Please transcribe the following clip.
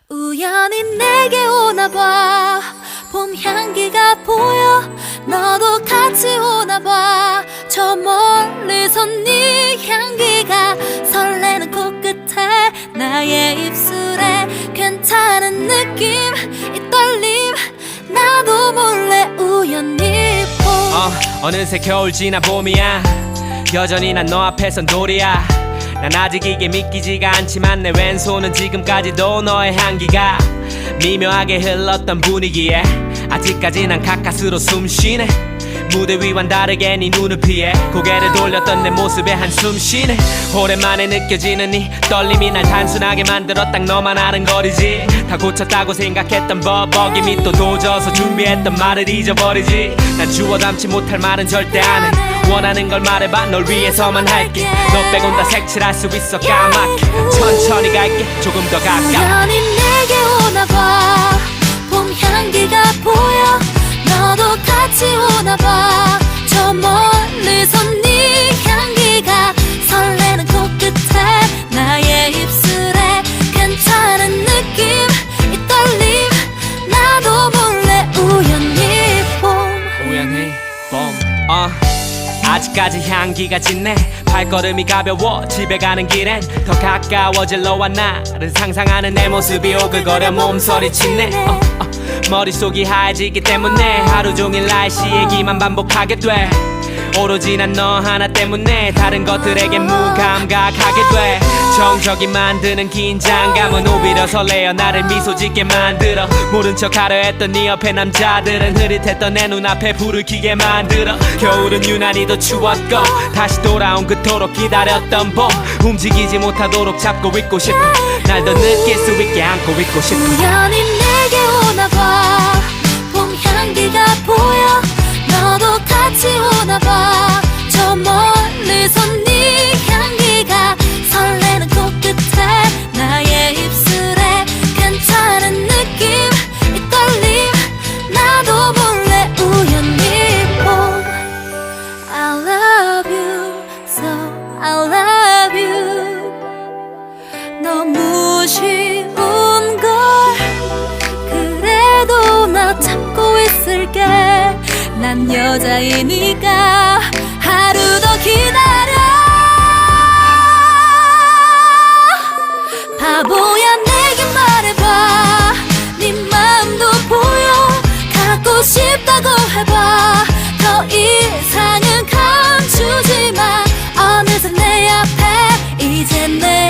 우연히 내게 오나봐. 봄 향기가 보여. 너도 같이 오나봐. 저 멀리서 네 향기가 설레는 코끝에 나의 입술에 괜찮은 느낌 이 떨림 나도 몰래 우연히 어느새 겨울 지나 봄이야. 여전히 난 너 앞에선 돌이야. 난 아직 이게 믿기지가 않지만 내 왼손은 지금까지도 너의 향기가 미묘하게 흘렀던 분위기에 아직까지 난 가까스로 숨쉬네. 무대 위와는 다르게 네 눈을 피해 고개를 돌렸던 내 모습에 한숨 쉬네. 오랜만에 느껴지는 이 떨림이 날 단순하게 만들어 딱 너만 아는 거리지. 다 고쳤다고 생각했던 버벅임이 또 도져서 준비했던 말을 잊어버리지. 난 주워 담지 못할 말은 절대 안 해. 원하는 걸 말해봐 널 위해서만 할게. 너 빼곤 다 색칠할 수 있어 까맣게. 천천히 갈게 조금 더 가까워. 우연히 내게 오나봐. 봄 향기가 보여. 너도 같이 오나봐. 저 멀리서 네 향기가 설레는 코끝에 나의 입술에 괜찮은 느낌 이 떨림 나도 몰래 우연히 봄 아직까지 향기가 짙네. 발걸음이 가벼워 집에 가는 길엔 더 가까워질 너와 나를 상상하는 내 모습이 오글거려 몸서리치네. 머릿속이 하얘지기 때문에 하루 종일 날씨 얘기만 반복하게 돼. 오로지 난 너 하나 때문에 다른 것들에게 무감각하게 돼. 정적이 만드는 긴장감은 오히려 설레어 나를 미소 짓게 만들어. 모른 척 하려 했던 네 옆에 남자들은 흐릿했던 내 눈앞에 불을 켜게 만들어. 겨울은 유난히 더 추웠고 다시 돌아온 그토록 기다렸던 봄 움직이지 못하도록 잡고 있고 싶어. 날 더 느낄 수 있게 안고 있고 싶어. 우연히 내게 오나봐. 봄 향기가 보여. 너도 같이 오나봐. 저 멀리서 네 향기가 설레는 코끝에 나의 입술에 괜찮은 느낌 이 떨림 나도 몰래 우연히 봄 I love you so I love you 너무 쉬운 걸 그래도 나 참고 있을게. 난 여자이니까 하루 더 기다려. 바보야 내게 말해봐. 네 마음도 보여. 갖고 싶다고 해봐. 더 이상은 감추지 마. 어느새 내 앞에 이제 내